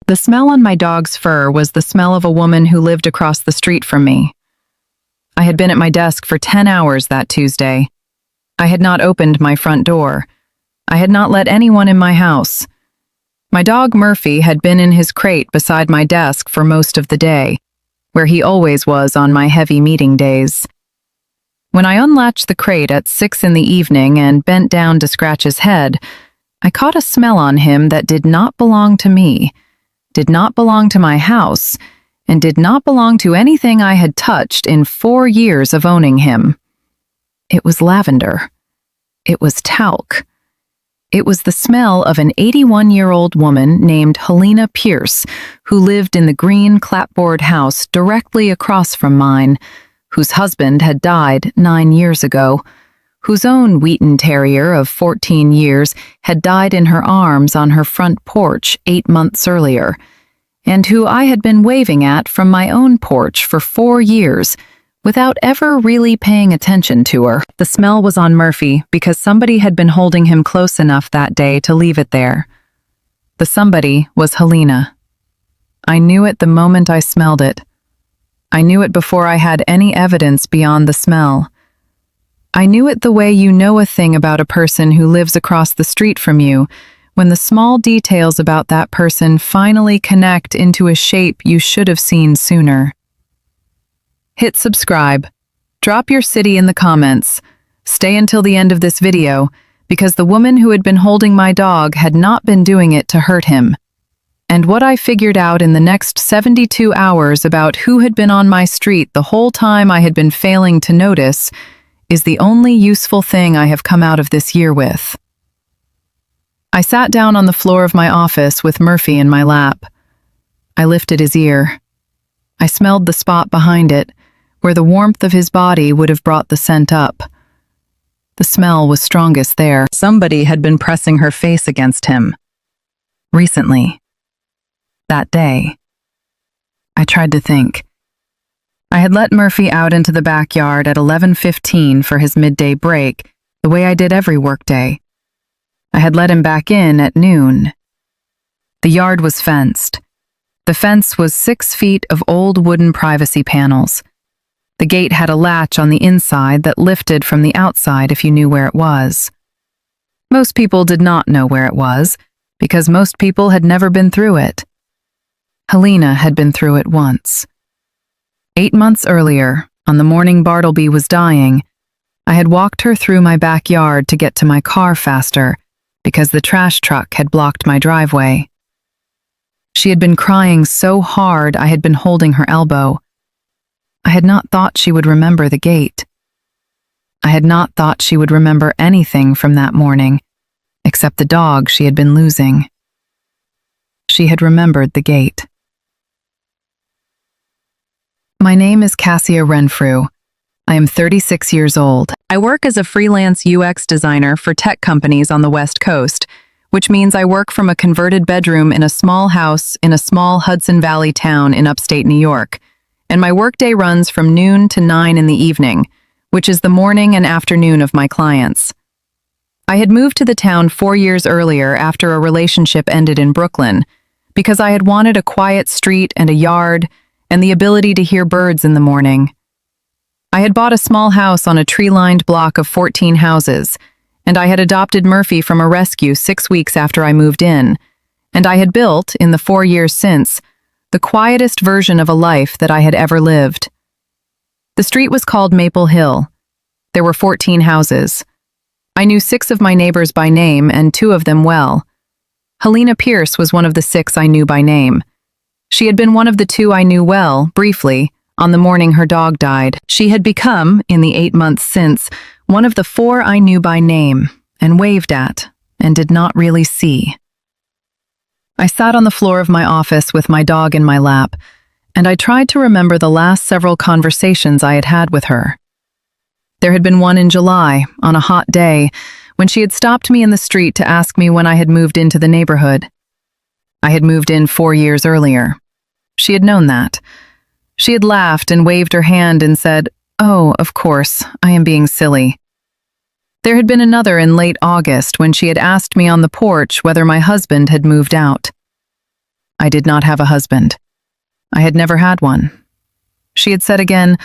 The smell on my dog's fur was the smell of a woman who lived across the street from me. I had been at my desk for 10 hours that Tuesday. I had not opened my front door. I had not let anyone in my house. My dog Murphy had been in his crate beside my desk for most of the day, where he always was on my heavy meeting days. When I unlatched the crate at 6 in the evening and bent down to scratch his head, I caught a smell on him that did not belong to me, did not belong to my house, and did not belong to anything I had touched in 4 years of owning him. It was lavender. It was talc. It was the smell of an 81-year-old woman named Helena Pierce, who lived in the green clapboard house directly across from mine, whose husband had died 9 years ago, whose own Wheaton Terrier of 14 years had died in her arms on her front porch 8 months earlier, and who I had been waving at from my own porch for 4 years, without ever really paying attention to her. The smell was on Murphy because somebody had been holding him close enough that day to leave it there. The somebody was Helena. I knew it the moment I smelled it. I knew it before I had any evidence beyond the smell. I knew it the way you know a thing about a person who lives across the street from you, when the small details about that person finally connect into a shape you should have seen sooner. Hit subscribe. Drop your city in the comments. Stay until the end of this video, because the woman who had been holding my dog had not been doing it to hurt him. And what I figured out in the next 72 hours about who had been on my street the whole time I had been failing to notice is the only useful thing I have come out of this year with. I sat down on the floor of my office with Murphy in my lap. I lifted his ear. I smelled the spot behind it, where the warmth of his body would have brought the scent up. The smell was strongest there. Somebody had been pressing her face against him. Recently. That day. I tried to think. I had let Murphy out into the backyard at 11:15 for his midday break, the way I did every workday. I had let him back in at noon. The yard was fenced. The fence was 6 feet of old wooden privacy panels. The gate had a latch on the inside that lifted from the outside if you knew where it was. Most people did not know where it was, because most people had never been through it. Helena had been through it once. 8 months earlier, on the morning Bartleby was dying, I had walked her through my backyard to get to my car faster, because the trash truck had blocked my driveway. She had been crying so hard I had been holding her elbow. I had not thought she would remember the gate. I had not thought she would remember anything from that morning, except the dog she had been losing. She had remembered the gate. My name is Cassia Renfrew. I am 36 years old. I work as a freelance UX designer for tech companies on the West Coast, which means I work from a converted bedroom in a small house in a small Hudson Valley town in upstate New York, and my workday runs from noon to 9 in the evening, which is the morning and afternoon of my clients. I had moved to the town 4 years earlier after a relationship ended in Brooklyn, because I had wanted a quiet street and a yard and the ability to hear birds in the morning. I had bought a small house on a tree-lined block of 14 houses, and I had adopted Murphy from a rescue 6 weeks after I moved in, and I had built, in the 4 years since, the quietest version of a life that I had ever lived. The street was called Maple Hill. There were 14 houses. I knew 6 of my neighbors by name and 2 of them well. Helena Pierce was one of the 6 I knew by name. She had been one of the 2 I knew well, briefly, on the morning her dog died. She had become, in the 8 months since, one of the 4 I knew by name, and waved at, and did not really see. I sat on the floor of my office with my dog in my lap, and I tried to remember the last several conversations I had had with her. There had been one in July, on a hot day, when she had stopped me in the street to ask me when I had moved into the neighborhood. I had moved in 4 years earlier. She had known that. She had laughed and waved her hand and said, "Oh, of course, I am being silly." There had been another in late August when she had asked me on the porch whether my husband had moved out. I did not have a husband. I had never had one. She had said again,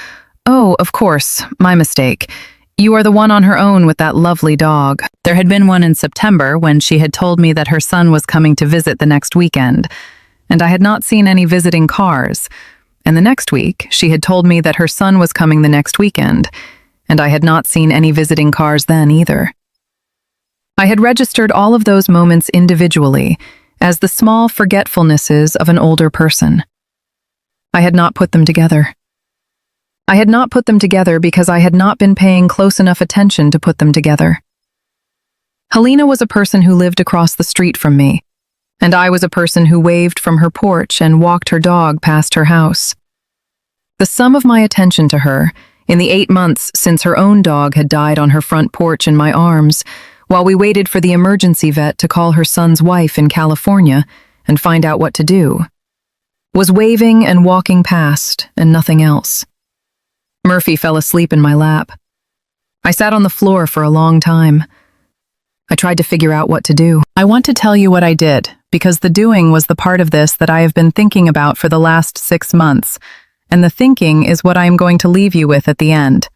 "Oh, of course, my mistake. You are the one on her own with that lovely dog." There had been one in September when she had told me that her son was coming to visit the next weekend, and I had not seen any visiting cars. And the next week, she had told me that her son was coming the next weekend, and I had not seen any visiting cars then either. I had registered all of those moments individually as the small forgetfulnesses of an older person. I had not put them together. I had not put them together because I had not been paying close enough attention to put them together. Helena was a person who lived across the street from me, and I was a person who waved from her porch and walked her dog past her house. The sum of my attention to her, in the 8 months since her own dog had died on her front porch in my arms, while we waited for the emergency vet to call her son's wife in California and find out what to do, was waving and walking past and nothing else. Murphy fell asleep in my lap. I sat on the floor for a long time. I tried to figure out what to do. I want to tell you what I did, because the doing was the part of this that I have been thinking about for the last 6 months, and the thinking is what I am going to leave you with at the end.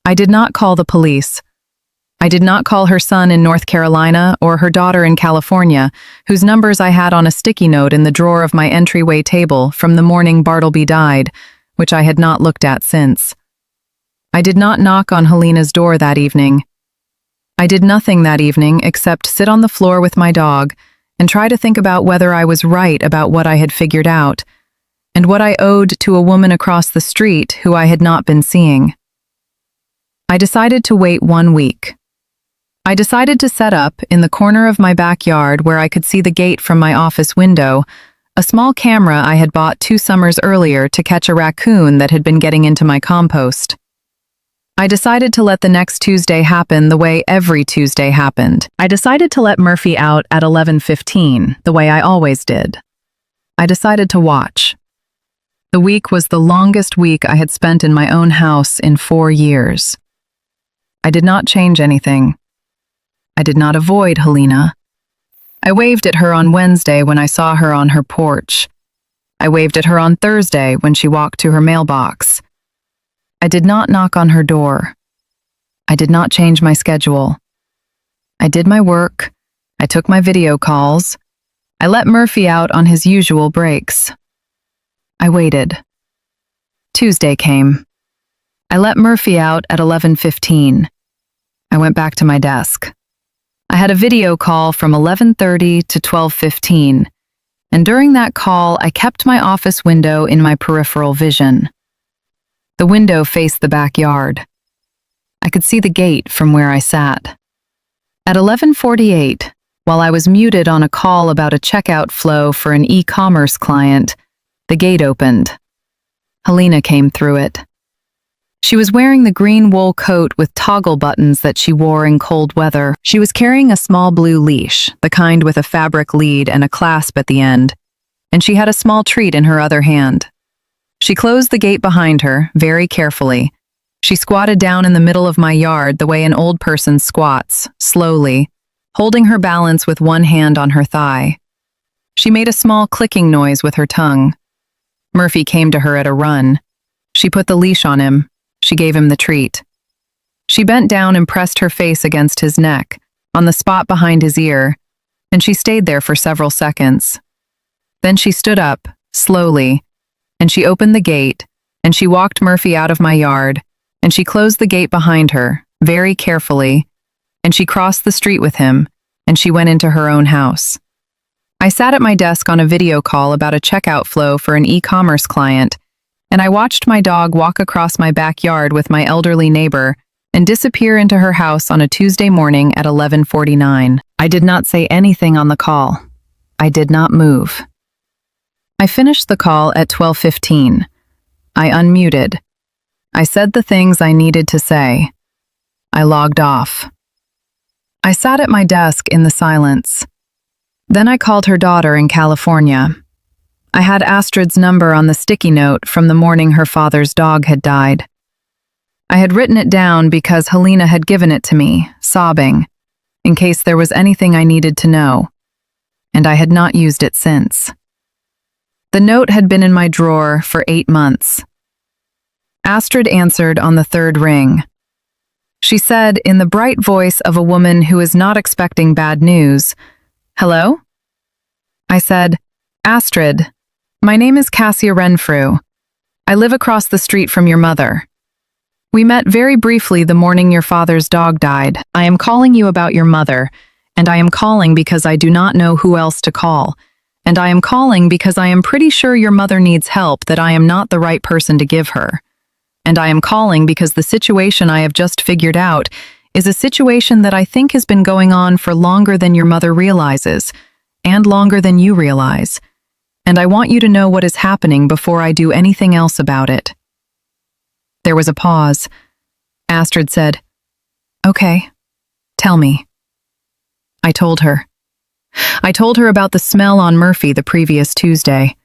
I did not call the police. I did not call her son in North Carolina or her daughter in California, whose numbers I had on a sticky note in the drawer of my entryway table from the morning Bartleby died, which I had not looked at since. I did not knock on Helena's door that evening. I did nothing that evening except sit on the floor with my dog and try to think about whether I was right about what I had figured out, and what I owed to a woman across the street who I had not been seeing. I decided to wait 1 week. I decided to set up, in the corner of my backyard where I could see the gate from my office window, a small camera I had bought 2 summers earlier to catch a raccoon that had been getting into my compost. I decided to let the next Tuesday happen the way every Tuesday happened. I decided to let Murphy out at 11:15, the way I always did. I decided to watch. The week was the longest week I had spent in my own house in 4 years. I did not change anything. I did not avoid Helena. I waved at her on Wednesday when I saw her on her porch. I waved at her on Thursday when she walked to her mailbox. I did not knock on her door. I did not change my schedule. I did my work. I took my video calls. I let Murphy out on his usual breaks. I waited. Tuesday came. I let Murphy out at 11:15. I went back to my desk. I had a video call from 11:30 to 12:15, and during that call, I kept my office window in my peripheral vision. The window faced the backyard. I could see the gate from where I sat. At 11:48, while I was muted on a call about a checkout flow for an e-commerce client, the gate opened. Helena came through it. She was wearing the green wool coat with toggle buttons that she wore in cold weather. She was carrying a small blue leash, the kind with a fabric lead and a clasp at the end, and she had a small treat in her other hand. She closed the gate behind her, very carefully. She squatted down in the middle of my yard the way an old person squats, slowly, holding her balance with one hand on her thigh. She made a small clicking noise with her tongue. Murphy came to her at a run. She put the leash on him. She gave him the treat. She bent down and pressed her face against his neck, on the spot behind his ear, and she stayed there for several seconds. Then she stood up, slowly, and she opened the gate, and she walked Murphy out of my yard, and she closed the gate behind her, very carefully, and she crossed the street with him, and she went into her own house. I sat at my desk on a video call about a checkout flow for an e-commerce client, and I watched my dog walk across my backyard with my elderly neighbor and disappear into her house on a Tuesday morning at 11:49. I did not say anything on the call. I did not move. I finished the call at 12:15. I unmuted. I said the things I needed to say. I logged off. I sat at my desk in the silence. Then I called her daughter in California. I had Astrid's number on the sticky note from the morning her father's dog had died. I had written it down because Helena had given it to me, sobbing, in case there was anything I needed to know, and I had not used it since. The note had been in my drawer for 8 months. Astrid answered on the third ring. She said, in the bright voice of a woman who is not expecting bad news, "Hello?" I said, "Astrid, my name is Cassia Renfrew. I live across the street from your mother. We met very briefly the morning your father's dog died. I am calling you about your mother, and I am calling because I do not know who else to call. And I am calling because I am pretty sure your mother needs help that I am not the right person to give her. And I am calling because the situation I have just figured out is a situation that I think has been going on for longer than your mother realizes, and longer than you realize. And I want you to know what is happening before I do anything else about it." There was a pause. Astrid said, "Okay, tell me." I told her. I told her about the smell on Murphy the previous Tuesday.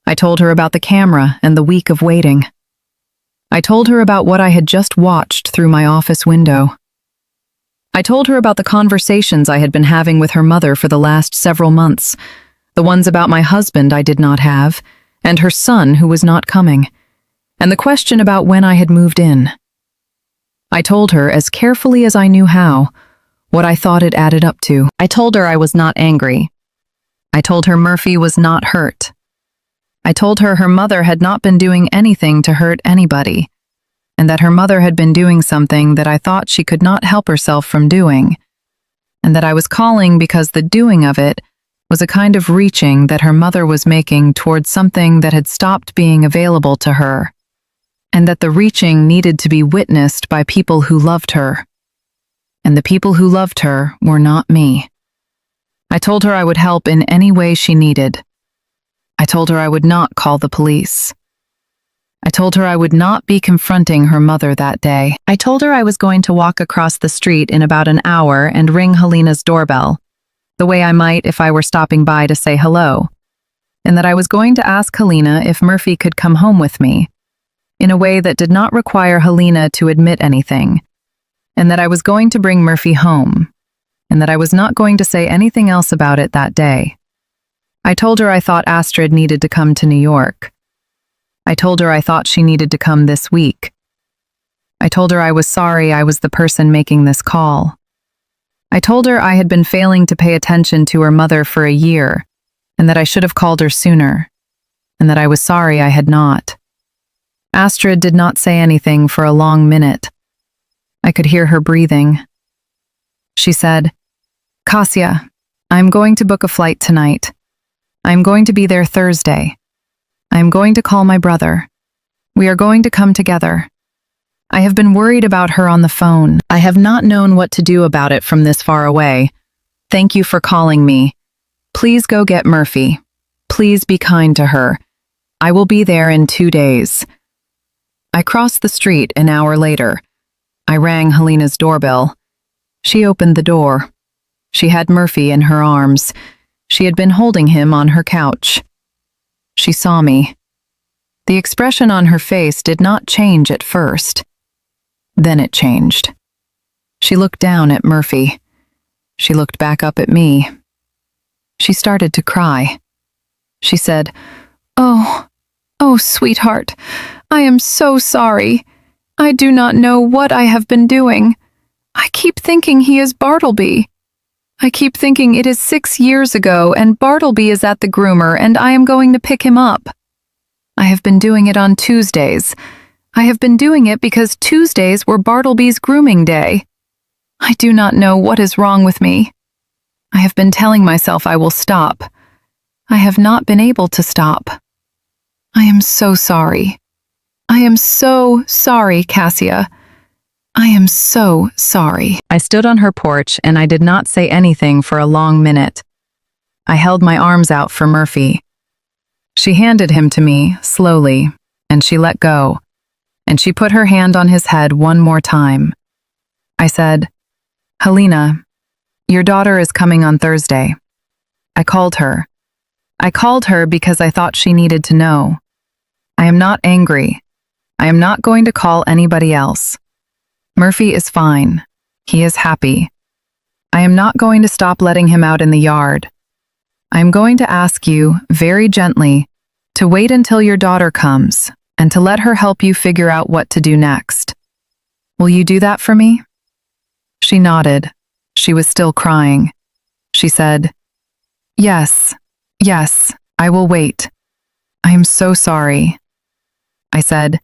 I told her about the camera and the week of waiting. I told her about what I had just watched through my office window. I told her about the conversations I had been having with her mother for the last several months, the ones about my husband I did not have, and her son who was not coming, and the question about when I had moved in. I told her, as carefully as I knew how, what I thought it added up to. I told her I was not angry. I told her Murphy was not hurt. I told her her mother had not been doing anything to hurt anybody, and that her mother had been doing something that I thought she could not help herself from doing, and that I was calling because the doing of it was a kind of reaching that her mother was making towards something that had stopped being available to her, and that the reaching needed to be witnessed by people who loved her. And the people who loved her were not me. I told her I would help in any way she needed. I told her I would not call the police. I told her I would not be confronting her mother that day. I told her I was going to walk across the street in about an hour and ring Helena's doorbell, the way I might if I were stopping by to say hello, and that I was going to ask Helena if Murphy could come home with me, in a way that did not require Helena to admit anything, and that I was going to bring Murphy home, and that I was not going to say anything else about it that day. I told her I thought Astrid needed to come to New York. I told her I thought she needed to come this week. I told her I was sorry I was the person making this call. I told her I had been failing to pay attention to her mother for a year, and that I should have called her sooner, and that I was sorry I had not. Astrid did not say anything for a long minute. I could hear her breathing. She said, "Cassia, I'm going to book a flight tonight. I'm going to be there Thursday. I'm going to call my brother. We are going to come together. I have been worried about her on the phone. I have not known what to do about it from this far away. Thank you for calling me. Please go get Murphy. Please be kind to her. I will be there in 2 days." I crossed the street an hour later. I rang Helena's doorbell. She opened the door. She had Murphy in her arms. She had been holding him on her couch. She saw me. The expression on her face did not change at first. Then it changed. She looked down at Murphy. She looked back up at me. She started to cry. She said, Oh, sweetheart, I am so sorry. I do not know what I have been doing. I keep thinking he is Bartleby. I keep thinking it is 6 years ago and Bartleby is at the groomer and I am going to pick him up. I have been doing it on Tuesdays. I have been doing it because Tuesdays were Bartleby's grooming day. I do not know what is wrong with me. I have been telling myself I will stop. I have not been able to stop. I am so sorry. I am so sorry, Cassia. I am so sorry. I stood on her porch and I did not say anything for a long minute. I held my arms out for Murphy. She handed him to me, slowly, and she let go, and she put her hand on his head one more time. I said, "Helena, your daughter is coming on Thursday." I called her. I called her because I thought she needed to know. I am not angry. I am not going to call anybody else. Murphy is fine. He is happy. I am not going to stop letting him out in the yard. I am going to ask you, very gently, to wait until your daughter comes and to let her help you figure out what to do next. Will you do that for me?" She nodded. She was still crying. She said, "Yes, yes, I will wait. I am so sorry." I said,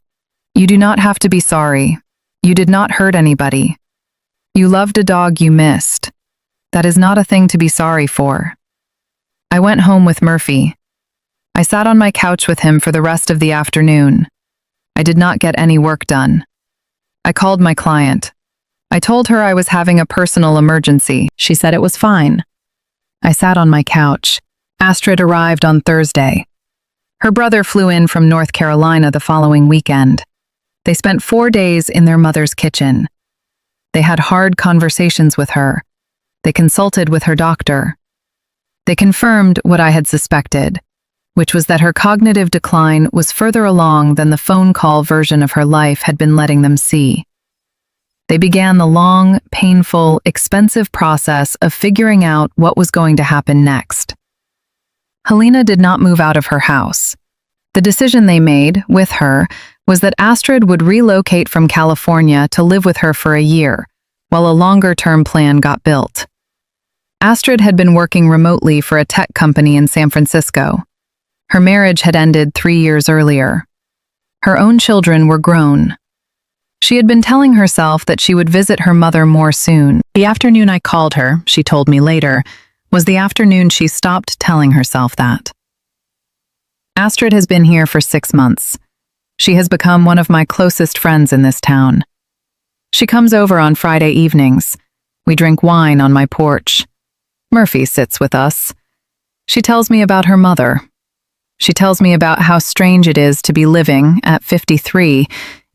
"You do not have to be sorry. You did not hurt anybody. You loved a dog you missed. That is not a thing to be sorry for." I went home with Murphy. I sat on my couch with him for the rest of the afternoon. I did not get any work done. I called my client. I told her I was having a personal emergency. She said it was fine. I sat on my couch. Astrid arrived on Thursday. Her brother flew in from North Carolina the following weekend. They spent 4 days in their mother's kitchen. They had hard conversations with her. They consulted with her doctor. They confirmed what I had suspected, which was that her cognitive decline was further along than the phone call version of her life had been letting them see. They began the long, painful, expensive process of figuring out what was going to happen next. Helena did not move out of her house. The decision they made, with her, was that Astrid would relocate from California to live with her for a year, while a longer-term plan got built. Astrid had been working remotely for a tech company in San Francisco. Her marriage had ended 3 years earlier. Her own children were grown. She had been telling herself that she would visit her mother more soon. The afternoon I called her, she told me later, was the afternoon she stopped telling herself that. Astrid has been here for 6 months. She has become one of my closest friends in this town. She comes over on Friday evenings. We drink wine on my porch. Murphy sits with us. She tells me about her mother. She tells me about how strange it is to be living, at 53,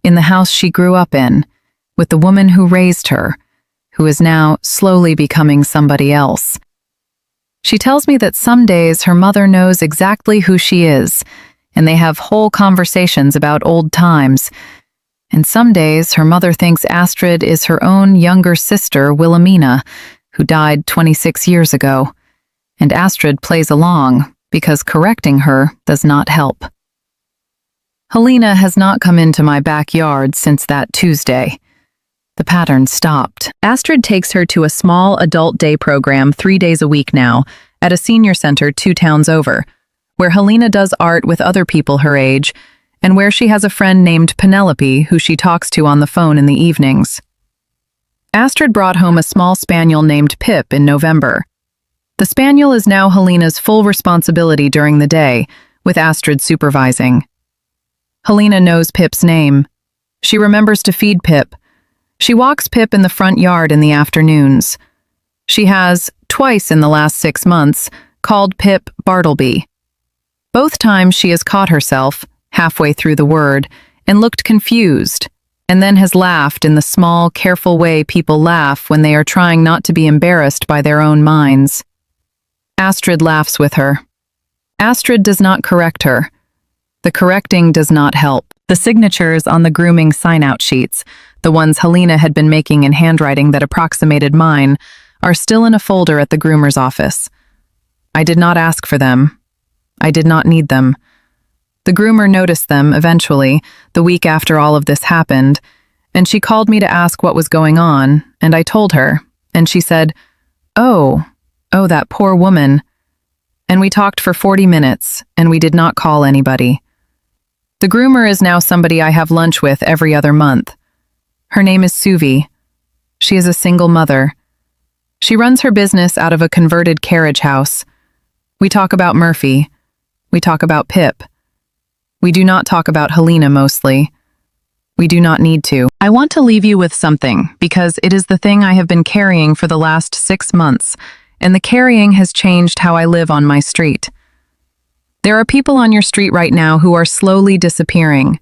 in the house she grew up in, with the woman who raised her, who is now slowly becoming somebody else. She tells me that some days her mother knows exactly who she is, and they have whole conversations about old times. And some days her mother thinks Astrid is her own younger sister, Wilhelmina, who died 26 years ago, and Astrid plays along because correcting her does not help. Helena has not come into my backyard since that Tuesday. The pattern stopped. Astrid takes her to a small adult day program 3 days a week now, at a senior center 2 towns over, where Helena does art with other people her age, and where she has a friend named Penelope who she talks to on the phone in the evenings. Astrid brought home a small spaniel named Pip in November. The spaniel is now Helena's full responsibility during the day, with Astrid supervising. Helena knows Pip's name. She remembers to feed Pip. She walks Pip in the front yard in the afternoons. She has, twice in the last 6 months, called Pip Bartleby. Both times she has caught herself, halfway through the word, and looked confused, and then has laughed in the small, careful way people laugh when they are trying not to be embarrassed by their own minds. Astrid laughs with her. Astrid does not correct her. The correcting does not help. The signatures on the grooming sign-out sheets, the ones Helena had been making in handwriting that approximated mine, are still in a folder at the groomer's office. I did not ask for them. I did not need them. The groomer noticed them eventually, the week after all of this happened, and she called me to ask what was going on, and I told her, and she said, Oh, that poor woman." And we talked for 40 minutes, and we did not call anybody. The groomer is now somebody I have lunch with every other month. Her name is Suvi. She is a single mother. She runs her business out of a converted carriage house. We talk about Murphy. We talk about Pip. We do not talk about Helena mostly. We do not need to. I want to leave you with something, because it is the thing I have been carrying for the last 6 months, and the carrying has changed how I live on my street. There are people on your street right now who are slowly disappearing.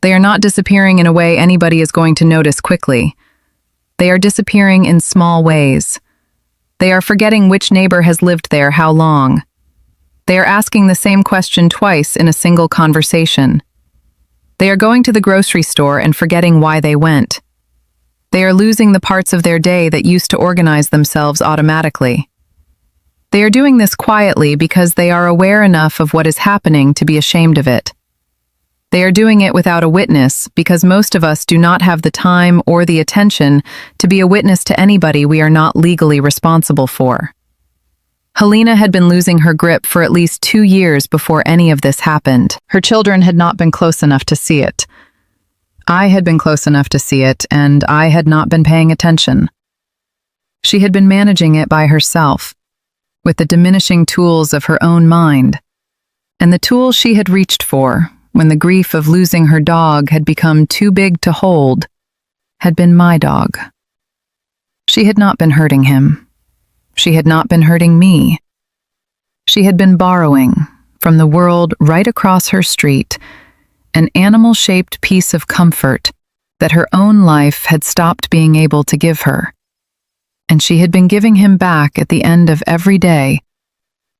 They are not disappearing in a way anybody is going to notice quickly. They are disappearing in small ways. They are forgetting which neighbor has lived there how long. They are asking the same question twice in a single conversation. They are going to the grocery store and forgetting why they went. They are losing the parts of their day that used to organize themselves automatically. They are doing this quietly because they are aware enough of what is happening to be ashamed of it. They are doing it without a witness because most of us do not have the time or the attention to be a witness to anybody we are not legally responsible for. Helena had been losing her grip for at least 2 years before any of this happened. Her children had not been close enough to see it. I had been close enough to see it, and I had not been paying attention. She had been managing it by herself, with the diminishing tools of her own mind, and the tools she had reached for when the grief of losing her dog had become too big to hold had been my dog. She had not been hurting him. She had not been hurting me. She had been borrowing from the world right across her street an animal-shaped piece of comfort that her own life had stopped being able to give her. And she had been giving him back at the end of every day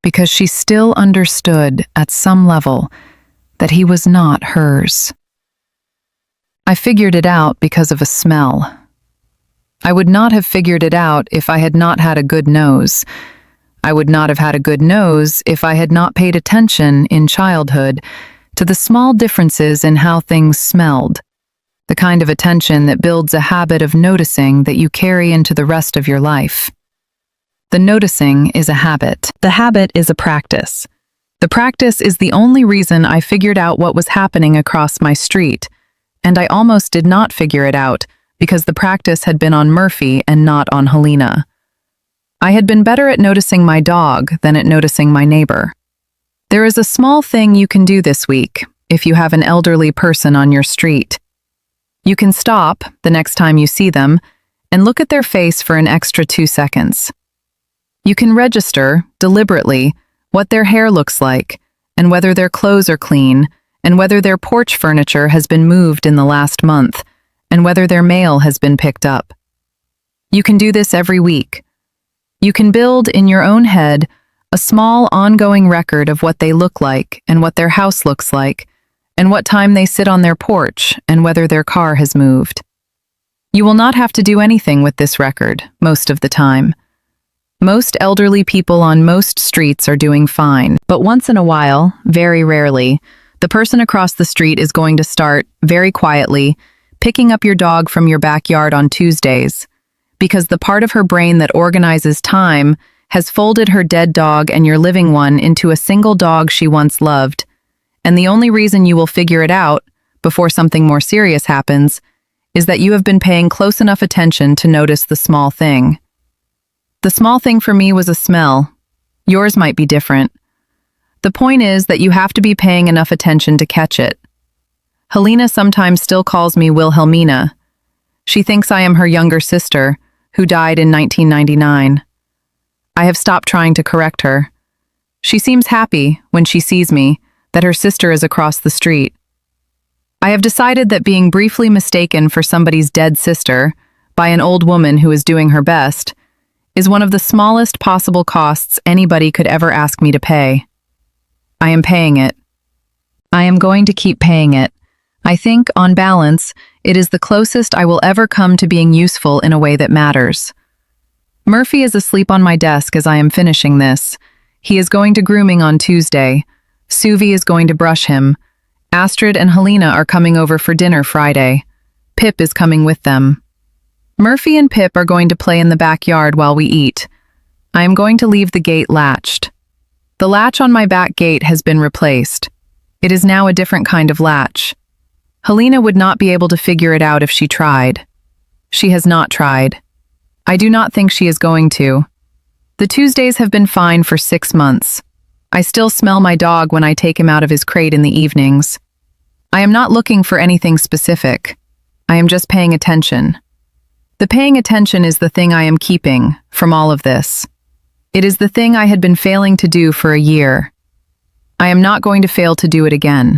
because she still understood at some level that he was not hers. I figured it out because of a smell. I would not have figured it out if I had not had a good nose. I would not have had a good nose if I had not paid attention in childhood to the small differences in how things smelled, the kind of attention that builds a habit of noticing that you carry into the rest of your life. The noticing is a habit. The habit is a practice. The practice is the only reason I figured out what was happening across my street, and I almost did not figure it out because the practice had been on Murphy and not on Helena. I had been better at noticing my dog than at noticing my neighbor. There is a small thing you can do this week if you have an elderly person on your street. You can stop the next time you see them and look at their face for an extra 2 seconds. You can register, deliberately, what their hair looks like, and whether their clothes are clean, and whether their porch furniture has been moved in the last month, and whether their mail has been picked up. You can do this every week. You can build in your own head a small ongoing record of what they look like and what their house looks like, and what time they sit on their porch and whether their car has moved. You will not have to do anything with this record most of the time. Most elderly people on most streets are doing fine, but once in a while, very rarely, the person across the street is going to start, very quietly, picking up your dog from your backyard on Tuesdays, because the part of her brain that organizes time has folded her dead dog and your living one into a single dog she once loved, and the only reason you will figure it out, before something more serious happens, is that you have been paying close enough attention to notice the small thing. The small thing for me was a smell. Yours might be different. The point is that you have to be paying enough attention to catch it. Helena sometimes still calls me Wilhelmina. She thinks I am her younger sister, who died in 1999. I have stopped trying to correct her. She seems happy, when she sees me, that her sister is across the street. I have decided that being briefly mistaken for somebody's dead sister, by an old woman who is doing her best, is one of the smallest possible costs anybody could ever ask me to pay. I am paying it. I am going to keep paying it. I think, on balance, it is the closest I will ever come to being useful in a way that matters. Murphy is asleep on my desk as I am finishing this. He is going to grooming on Tuesday. Suvi is going to brush him. Astrid and Helena are coming over for dinner Friday. Pip is coming with them. Murphy and Pip are going to play in the backyard while we eat. I am going to leave the gate latched. The latch on my back gate has been replaced. It is now a different kind of latch. Helena would not be able to figure it out if she tried. She has not tried. I do not think she is going to. The Tuesdays have been fine for 6 months. I still smell my dog when I take him out of his crate in the evenings. I am not looking for anything specific. I am just paying attention. The paying attention is the thing I am keeping from all of this. It is the thing I had been failing to do for a year. I am not going to fail to do it again.